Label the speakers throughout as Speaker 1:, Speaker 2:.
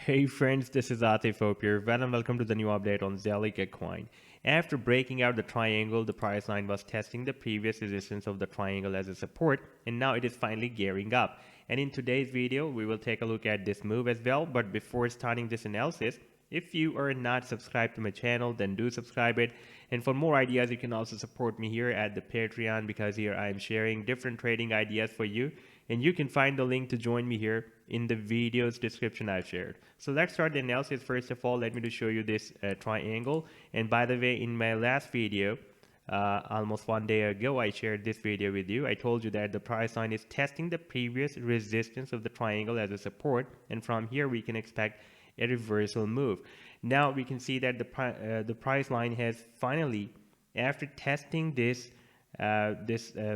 Speaker 1: Hey friends, this is Atif Hope here. Well and welcome to the new update on Zilliqa coin. After breaking out the triangle, the price line was testing the previous resistance of the triangle as a support, and now it is finally gearing up. And in today's video, we will take a look at this move as well. But before starting this analysis, if you are not subscribed to my channel, then do subscribe it. And for more ideas, you can also support me here at the Patreon, because here I am sharing different trading ideas for you. And you can find the link to join me here in the video's description I've shared. So let's start the analysis. First of all, let me just show you this triangle. And by the way, in my last video, almost 1 day ago, I shared this video with you. I told you that the price line is testing the previous resistance of the triangle as a support, and from here we can expect a reversal move. Now we can see that the price line has finally, after testing this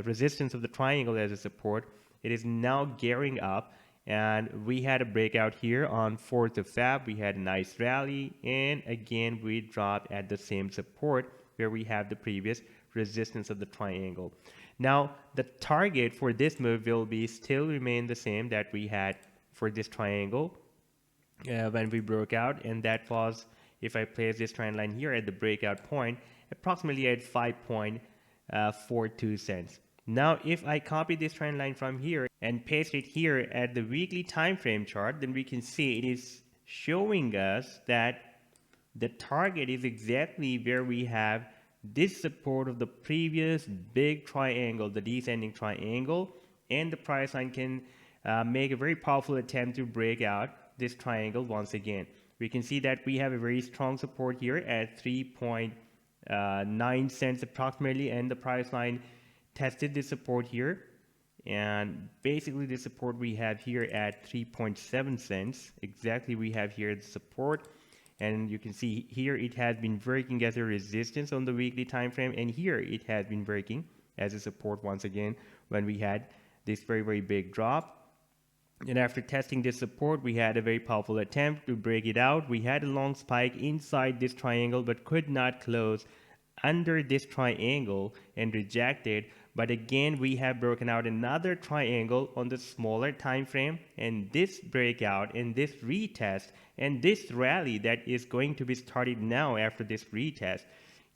Speaker 1: resistance of the triangle as a support, it is now gearing up. And we had a breakout here on 4th of Feb. We had a nice rally, and again we dropped at the same support where we have the previous resistance of the triangle. Now the target for this move will be still remain the same that we had for this triangle when we broke out, and that was, if I place this trend line here at the breakout point, approximately at 5.42 cents. Now if I copy this trend line from here and paste it here at the weekly time frame chart, then we can see it is showing us that the target is exactly where we have this support of the previous big triangle, the descending triangle, and the price line can make a very powerful attempt to break out this triangle once again. We can see that we have a very strong support here at 3.9 cents approximately, and the price line tested this support here, and basically the support we have here at 3.7 cents exactly we have here the support. And you can see here it has been working as a resistance on the weekly time frame, and here it has been working as a support once again when we had this very big drop. And after testing this support, we had a very powerful attempt to break it out. We had a long spike inside this triangle but could not close under this triangle and rejected. But again, we have broken out another triangle on the smaller time frame, and this breakout and this retest and this rally that is going to be started now after this retest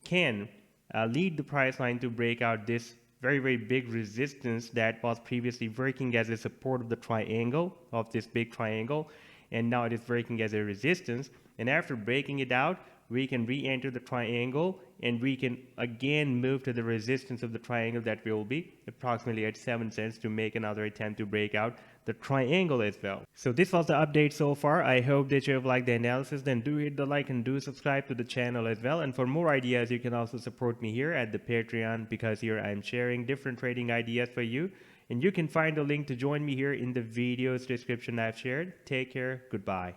Speaker 1: can lead the price line to break out this very big resistance that was previously working as a support of the triangle, of this big triangle, and now it is working as a resistance. And after breaking it out, we can re-enter the triangle, and we can again move to the resistance of the triangle that will be approximately at 7 cents to make another attempt to break out the triangle as well. So this was the update so far. I hope that you have liked the analysis. Then do hit the like and do subscribe to the channel as well. And for more ideas, you can also support me here at the Patreon, because here I am sharing different trading ideas for you. And you can find the link to join me here in the video's description I've shared. Take care. Goodbye.